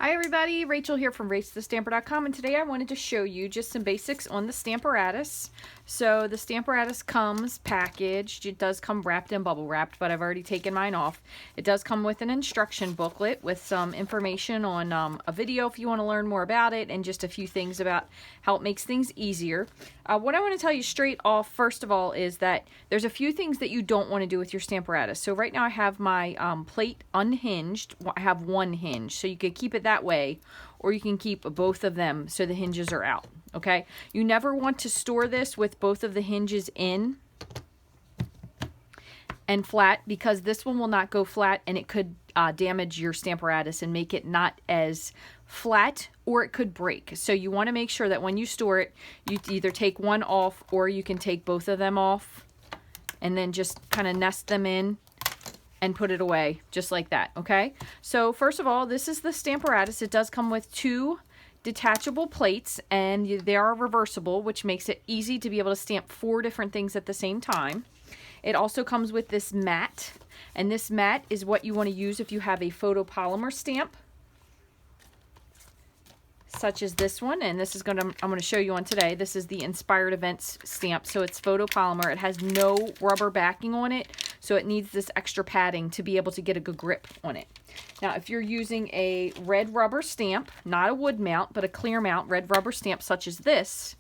Hi everybody, Rachel here from Rachthestamper.com, and today I wanted to show you just some basics on the Stamparatus. So the Stamparatus comes packaged. It does come wrapped in bubble wrapped, but I've already taken mine off. It does come with an instruction booklet with some information on a video if you want to learn more about it, and just a few things about how it makes things easier. What I want to tell you straight off, first of all, is that there's a few things that you don't want to do with your Stamparatus. So right now I have my plate unhinged. I have one hinge, so you could keep it that way, or you can keep both of them so the hinges are out. Okay, you never want to store this with both of the hinges in and flat, because this one will not go flat and it could damage your Stamparatus and make it not as flat, or it could break. So you want to make sure that when you store it, you either take one off or you can take both of them off and then just kind of nest them in and put it away just like that. Okay, so first of all, this is the Stamparatus. It does come with two detachable plates, and they are reversible, which makes it easy to be able to stamp 4 different things at the same time. It also comes with this mat, and this mat is what you want to use if you have a photopolymer stamp such as this one, and this is I'm going to show you on today. This is the Inspired Events stamp, so it's photopolymer. It has no rubber backing on it, so it needs this extra padding to be able to get a good grip on it. Now, if you're using a red rubber stamp, not a wood mount, but a clear mount red rubber stamp such as this,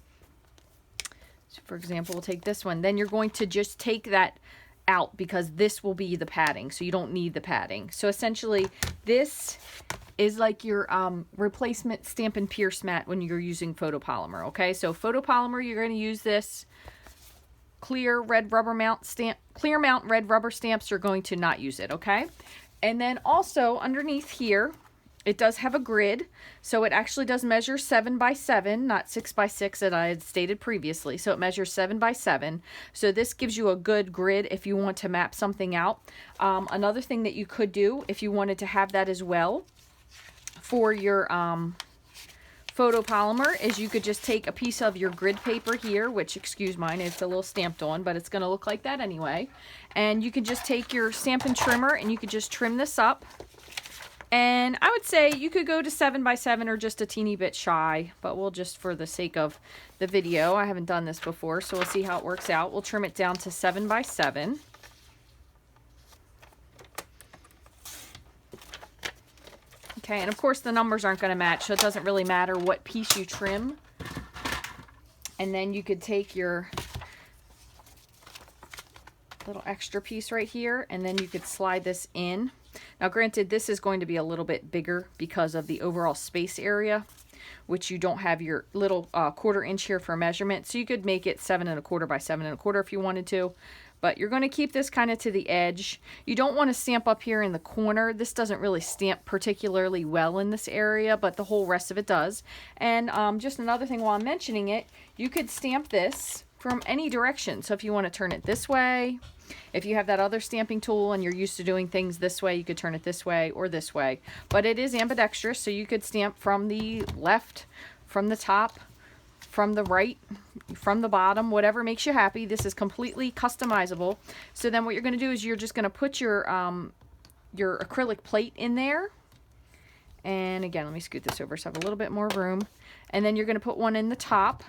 so for example, we'll take this one, then you're going to just take that out, because this will be the padding, so you don't need the padding. So essentially, this is like your replacement Stampin' Pierce mat when you're using photopolymer. Okay, so photopolymer, you're going to use this. Clear red rubber mount stamp, clear mount red rubber stamps, you're going to not use it. Okay, and then also underneath here, it does have a grid, so it actually does measure 7 by 7, not 6 by 6 that I had stated previously. So it measures 7 by 7. So this gives you a good grid if you want to map something out. Another thing that you could do if you wanted to have that as well for your photopolymer is you could just take a piece of your grid paper here, which, excuse mine, it's a little stamped on, but it's going to look like that anyway. And you could just take your Stampin' Trimmer and you could just trim this up. And I would say you could go to 7 by 7 or just a teeny bit shy, but we'll just, for the sake of the video, I haven't done this before, so we'll see how it works out. We'll trim it down to 7 by 7. Okay, and of course the numbers aren't going to match, so it doesn't really matter what piece you trim. And then you could take your little extra piece right here, and then you could slide this in. Now granted, this is going to be a little bit bigger because of the overall space area, which you don't have your little 1/4 inch here for measurement, so you could make it 7 1/4 by 7 1/4 if you wanted to. But you're going to keep this kind of to the edge. You don't want to stamp up here in the corner. This doesn't really stamp particularly well in this area, but the whole rest of it does. And just another thing while I'm mentioning it, you could stamp this from any direction. So if you want to turn it this way, if you have that other stamping tool and you're used to doing things this way, you could turn it this way or this way. But it is ambidextrous, so you could stamp from the left, from the top, from the right, from the bottom, whatever makes you happy. This is completely customizable. So then what you're going to do is you're just going to put your acrylic plate in there. And again, let me scoot this over so I have a little bit more room. And then you're going to put one in the top.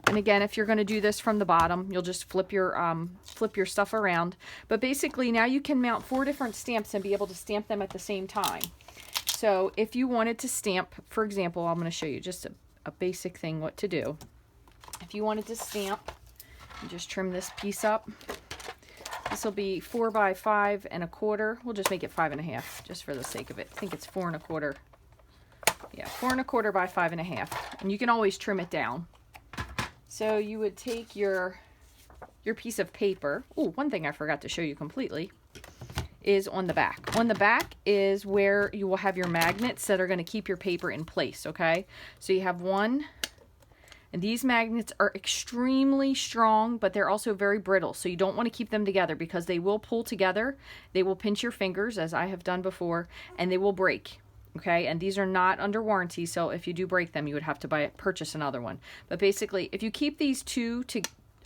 And again, if you're going to do this from the bottom, you'll just flip your stuff around. But basically now you can mount 4 different stamps and be able to stamp them at the same time. So if you wanted to stamp, for example, I'm going to show you just a basic thing what to do. If you wanted to stamp, you just trim this piece up. This will be 4 by 5 1/4. We'll just make it 5 1/2 just for the sake of it. I think it's 4 1/4. Yeah, 4 1/4 by 5 1/2. And you can always trim it down. So you would take your piece of paper. Oh, one thing I forgot to show you completely is on the back. On the back is where you will have your magnets that are going to keep your paper in place, okay? So you have one, and these magnets are extremely strong, but they're also very brittle, so you don't want to keep them together because they will pull together. They will pinch your fingers, as I have done before, and they will break. Okay, and these are not under warranty, so if you do break them, you would have to purchase another one. But basically, if you keep these two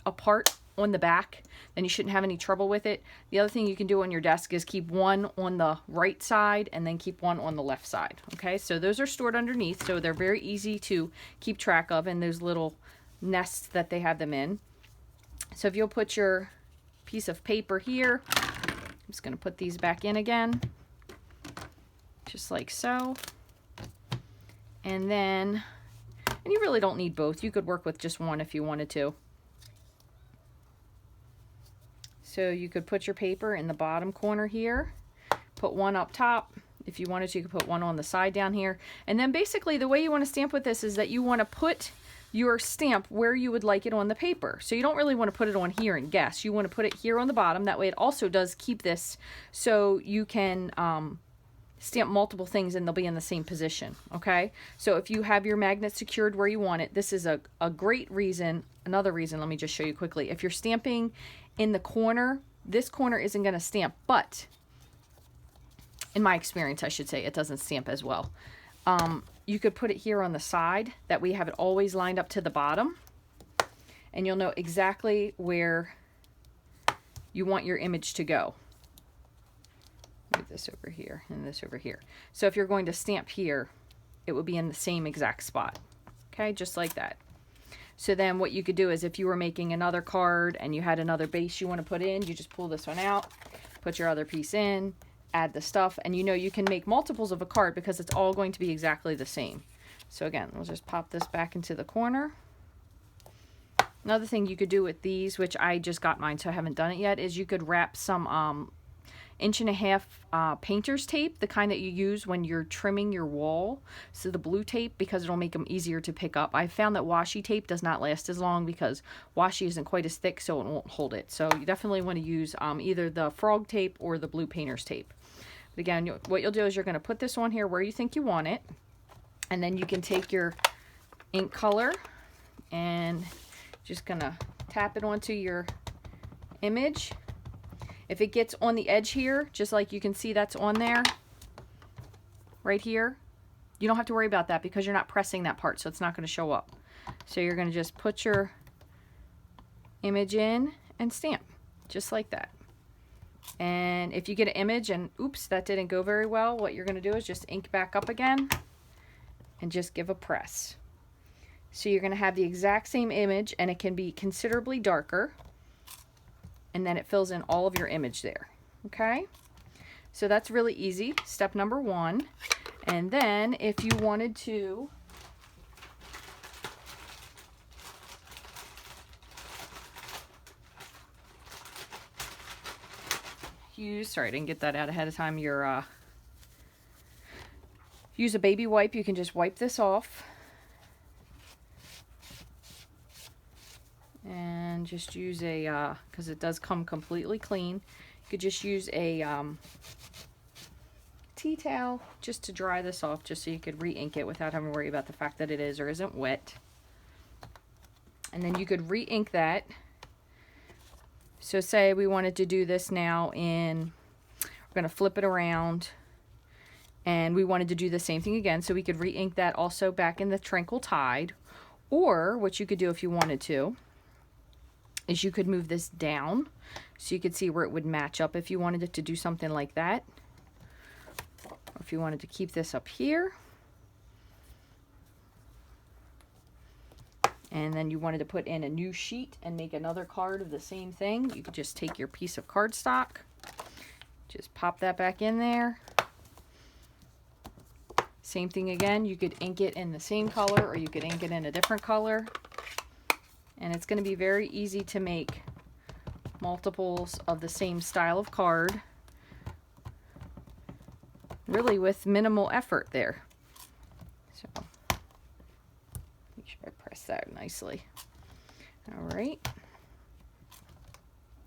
apart on the back, then you shouldn't have any trouble with it. The other thing you can do on your desk is keep one on the right side and then keep one on the left side. Okay, so those are stored underneath, so they're very easy to keep track of in those little nests that they have them in. So if you'll put your piece of paper here, I'm just going to put these back in again, just like so. And then, and you really don't need both. You could work with just one if you wanted to. So you could put your paper in the bottom corner here, put one up top. If you wanted to, you could put one on the side down here. And then basically the way you want to stamp with this is that you want to put your stamp where you would like it on the paper. So you don't really want to put it on here and guess. You want to put it here on the bottom. That way it also does keep this so you can stamp multiple things and they'll be in the same position. Okay, so if you have your magnet secured where you want it, this is a great reason. Another reason, let me just show you quickly. If you're stamping in the corner, this corner isn't going to stamp, but in my experience, I should say, it doesn't stamp as well. You could put it here on the side. That way you have it always lined up to the bottom, and you'll know exactly where you want your image to go. Move this over here and this over here. So if you're going to stamp here, it will be in the same exact spot. Okay, just like that. So then what you could do is if you were making another card and you had another base you want to put in, you just pull this one out, put your other piece in, add the stuff, and you know you can make multiples of a card because it's all going to be exactly the same. So again, we'll just pop this back into the corner. Another thing you could do with these, which I just got mine so I haven't done it yet, is you could wrap some 1.5" painter's tape, the kind that you use when you're trimming your wall. So the blue tape, because it'll make them easier to pick up. I found that washi tape does not last as long because washi isn't quite as thick, so it won't hold it. So you definitely want to use either the frog tape or the blue painter's tape. But again, what you'll do is you're going to put this on here where you think you want it, and then you can take your ink color and just going to tap it onto your image. If it gets on the edge here, just like you can see that's on there, right here, you don't have to worry about that because you're not pressing that part, so it's not going to show up. So you're going to just put your image in and stamp, just like that. And if you get an image and oops, that didn't go very well, what you're going to do is just ink back up again and just give a press. So you're going to have the exact same image, and it can be considerably darker. And then it fills in all of your image there. Okay, so that's really easy, step number 1. And then if you wanted to use, sorry I didn't get that out ahead of time, your use a baby wipe, you can just wipe this off and just use a because it does come completely clean, you could just use a tea towel just to dry this off, just so you could re-ink it without having to worry about the fact that it is or isn't wet. And then you could re-ink that. So say we wanted to do this now in, we're going to flip it around, and we wanted to do the same thing again, so we could re-ink that also back in the Tranquil Tide. Or what you could do if you wanted to is you could move this down so you could see where it would match up if you wanted it to do something like that. Or if you wanted to keep this up here, and then you wanted to put in a new sheet and make another card of the same thing, you could just take your piece of cardstock, just pop that back in there. Same thing again, you could ink it in the same color or you could ink it in a different color. And it's going to be very easy to make multiples of the same style of card, really with minimal effort there. So make sure I press that nicely. All right.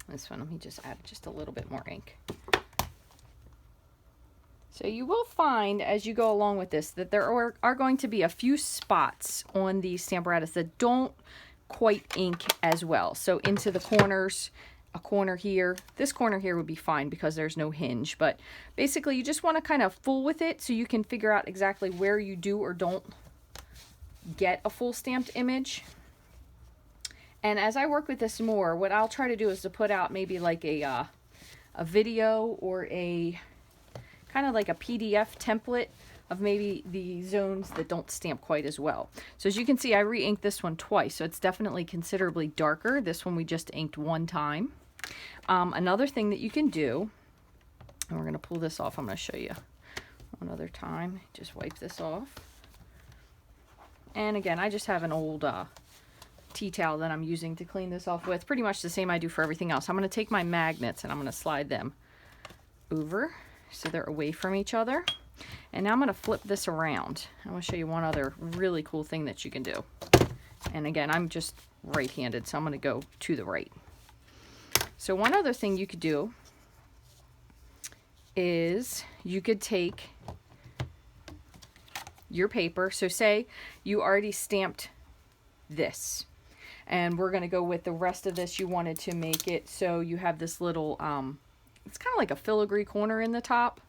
This one, let me just add just a little bit more ink. So you will find as you go along with this that there are going to be a few spots on the Stamparatus that don't quite ink as well. So into the corners, a corner here, this corner here would be fine because there's no hinge, but basically you just want to kind of fool with it so you can figure out exactly where you do or don't get a full stamped image. And as I work with this more, what I'll try to do is to put out maybe like a video or a kind of like a PDF template of maybe the zones that don't stamp quite as well. So as you can see, I re-inked this one twice, so it's definitely considerably darker. This one we just inked one time. Another thing that you can do, and we're going to pull this off, I'm going to show you one other time. Just wipe this off. And again, I just have an old tea towel that I'm using to clean this off with. Pretty much the same I do for everything else. I'm going to take my magnets and I'm going to slide them over so they're away from each other. And now I'm going to flip this around. I want to show you one other really cool thing that you can do. And again, I'm just right-handed, so I'm going to go to the right. So one other thing you could do is you could take your paper. So say you already stamped this, and we're going to go with the rest of this. You wanted to make it so you have this little, it's kind of like a filigree corner in the top.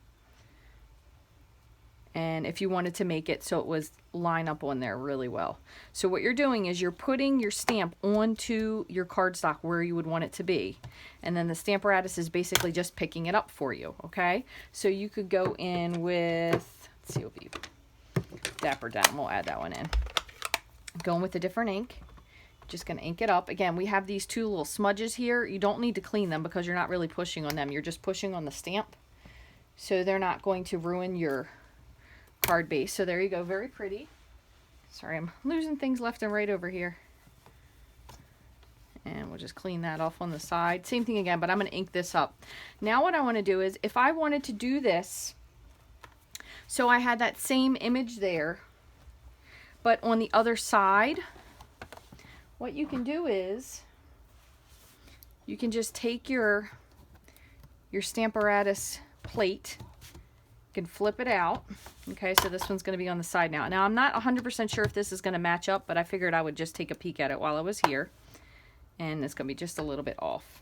And if you wanted to make it so it was line up on there really well. So what you're doing is you're putting your stamp onto your cardstock where you would want it to be. And then the Stamparatus is basically just picking it up for you, okay? So you could go in with, let's see, it'll be Dapper Den. We'll add that one in. Going with a different ink. Just going to ink it up. Again, we have these two little smudges here. You don't need to clean them because you're not really pushing on them. You're just pushing on the stamp. So they're not going to ruin your card base. So there you go, very pretty. Sorry, I'm losing things left and right over here. And we'll just clean that off on the side. Same thing again, but I'm going to ink this up. Now what I want to do is, if I wanted to do this, so I had that same image there, but on the other side, what you can do is, you can just take your Stamparatus plate, can flip it out. Okay, so this one's going to be on the side now. Now I'm not 100% sure if this is going to match up, but I figured I would just take a peek at it while I was here. And it's going to be just a little bit off.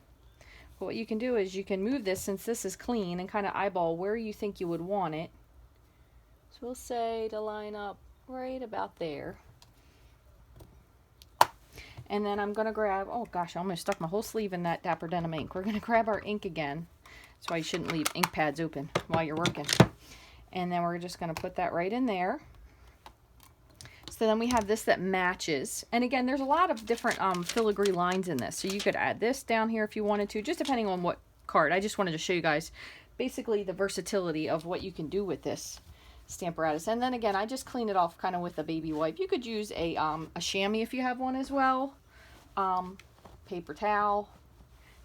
But what you can do is you can move this, since this is clean, and kind of eyeball where you think you would want it. So we'll say to line up right about there. And then I'm going to grab, oh gosh, I almost stuck my whole sleeve in that Dapper Denim ink. We're going to grab our ink again. That's why you shouldn't leave ink pads open while you're working. And then we're just going to put that right in there. So then we have this that matches. And again, there's a lot of different filigree lines in this. So you could add this down here if you wanted to, just depending on what card. I just wanted to show you guys basically the versatility of what you can do with this Stamparatus. And then again, I just clean it off kind of with a baby wipe. You could use a chamois if you have one as well. Paper towel.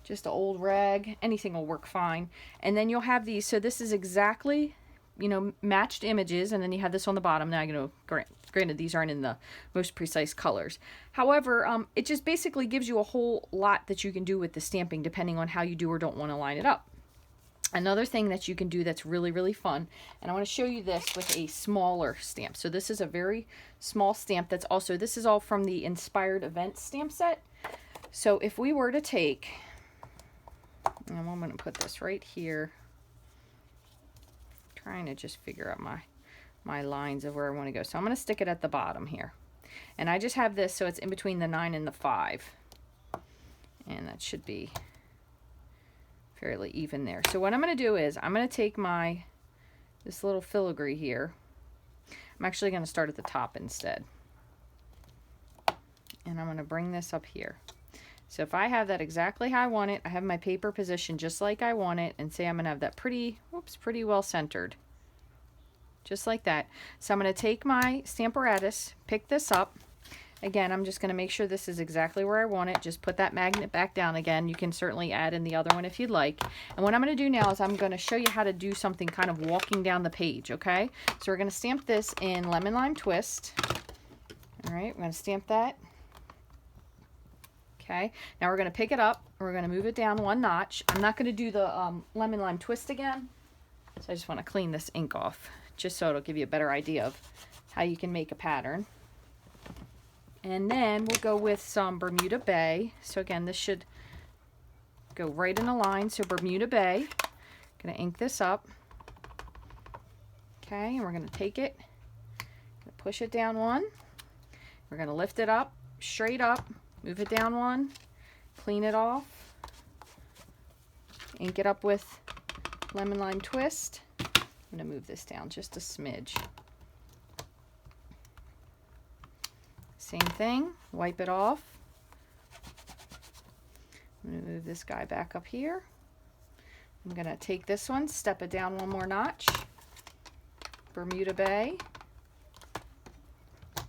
Just an old rag, anything will work fine. And then you'll have these, so this is exactly, you know, matched images, and then you have this on the bottom. Now, you know, granted these aren't in the most precise colors. However, it just basically gives you a whole lot that you can do with the stamping depending on how you do or don't want to line it up. Another thing that you can do that's really, really fun, and I want to show you this with a smaller stamp. So this is a very small stamp that's also, this is all from the Inspired Events stamp set. So if we were to take, and I'm going to put this right here. I'm trying to just figure out my lines of where I want to go. So I'm going to stick it at the bottom here. And I just have this so it's in between the 9 and the 5. And that should be fairly even there. So what I'm going to do is I'm going to take this little filigree here. I'm actually going to start at the top instead. And I'm going to bring this up here. So if I have that exactly how I want it, I have my paper positioned just like I want it, and say I'm going to have that pretty well centered. Just like that. So I'm going to take my Stamparatus, pick this up. Again, I'm just going to make sure this is exactly where I want it. Just put that magnet back down again. You can certainly add in the other one if you'd like. And what I'm going to do now is I'm going to show you how to do something kind of walking down the page, okay? So we're going to stamp this in Lemon Lime Twist. All right, we're going to stamp that. Okay, now we're going to pick it up. We're going to move it down one notch. I'm not going to do the Lemon Lime Twist again. So I just want to clean this ink off, just so it'll give you a better idea of how you can make a pattern. And then we'll go with some Bermuda Bay. So again, this should go right in a line. So Bermuda Bay. Going to ink this up. Okay, and we're going to take it, push it down one. We're going to lift it up, straight up, Move it down one, clean it off, ink it up with lemon lime twist. I'm going to move this down just a smidge. Same thing, wipe it off. I'm going to move this guy back up here. I'm going to take this one, step it down one more notch, Bermuda Bay,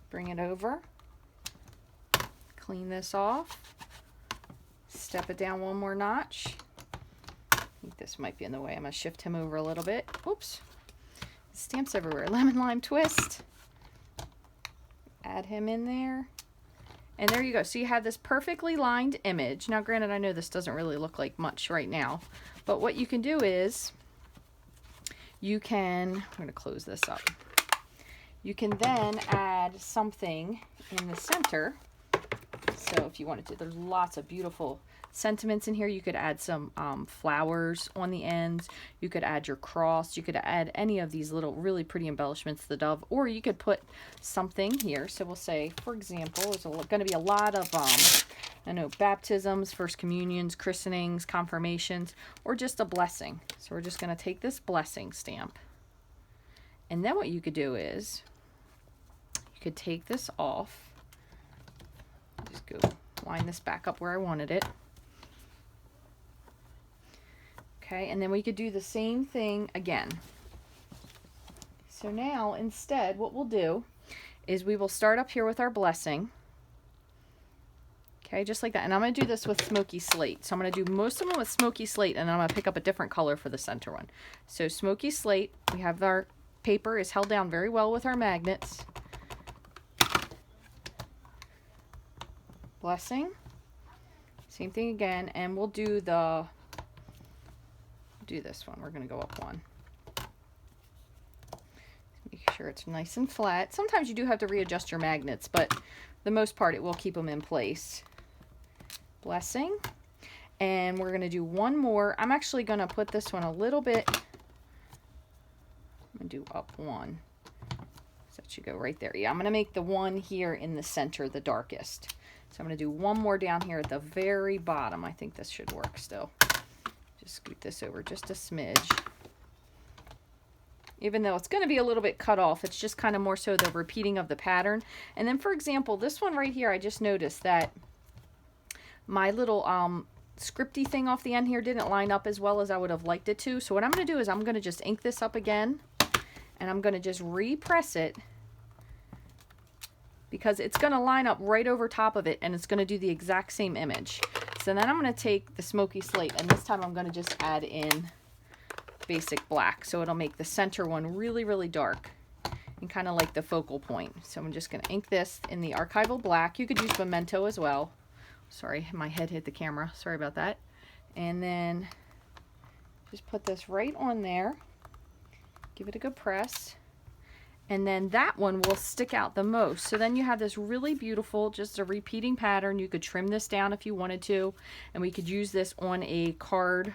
bring it over, clean this off, step it down one more notch. I think this might be in the way. I'm going to shift him over a little bit. Oops. Stamps everywhere. Lemon lime twist. Add him in there. And there you go. So you have this perfectly lined image. Now, granted, I know this doesn't really look like much right now, but what you can do is you can, I'm going to close this up. You can then add something in the center. So if you wanted to, there's lots of beautiful sentiments in here. You could add some flowers on the ends. You could add your cross. You could add any of these little really pretty embellishments, the dove, or you could put something here. So we'll say, for example, there's going to be a lot of, I know, baptisms, first communions, christenings, confirmations, or just a blessing. So we're just going to take this blessing stamp. And then what you could do is you could take this off. Just go line this back up where I wanted it. Okay, and then we could do the same thing again. So now instead what we'll do is we will start up here with our blessing. Okay, just like that. And I'm going to do this with smoky slate. So I'm going to do most of them with smoky slate, and then I'm going to pick up a different color for the center one. So smoky slate, we have our paper is held down very well with our magnets. Blessing. Same thing again, and we'll do this one. We're going to go up one. Make sure it's nice and flat. Sometimes you do have to readjust your magnets, but the most part it will keep them in place. Blessing. And we're going to do one more. I'm actually going to put this one a little bit. I'm going to do up one. So that should go right there. Yeah, I'm going to make the one here in the center the darkest. So I'm going to do one more down here at the very bottom. I think this should work still. Just scoot this over just a smidge. Even though it's going to be a little bit cut off, it's just kind of more so the repeating of the pattern. And then, for example, this one right here, I just noticed that my little scripty thing off the end here didn't line up as well as I would have liked it to. So what I'm going to do is I'm going to just ink this up again, and I'm going to just repress it, because it's going to line up right over top of it, and it's going to do the exact same image. So then I'm going to take the smoky slate, and this time I'm going to just add in basic black. So it'll make the center one really, really dark and kind of like the focal point. So I'm just going to ink this in the archival black. You could use Memento as well. Sorry, my head hit the camera. Sorry about that. And then just put this right on there. Give it a good press. And then that one will stick out the most. So then you have this really beautiful, just a repeating pattern. You could trim this down if you wanted to, and we could use this on a card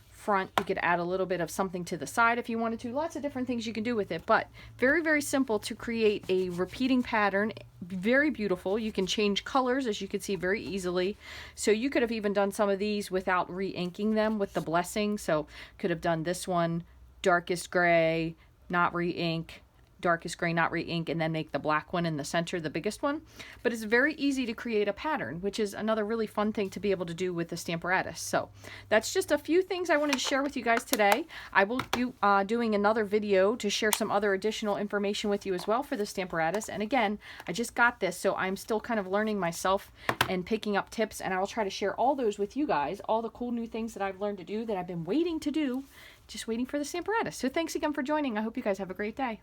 front. You could add a little bit of something to the side if you wanted to. Lots of different things you can do with it, but very, very simple to create a repeating pattern. Very beautiful. You can change colors, as you can see, very easily. So you could have even done some of these without re-inking them with the blessing. So could have done this one darkest gray, not re-ink, darkest gray, not re-ink, and then make the black one in the center the biggest one. But it's very easy to create a pattern, which is another really fun thing to be able to do with the Stamparatus. So that's just a few things I wanted to share with you guys today. I will be doing another video to share some other additional information with you as well for the Stamparatus. And again, I just got this, so I'm still kind of learning myself and picking up tips, and I will try to share all those with you guys, all the cool new things that I've learned to do that I've been waiting to do, just waiting for the Stamparatus. So thanks again for joining. I hope you guys have a great day.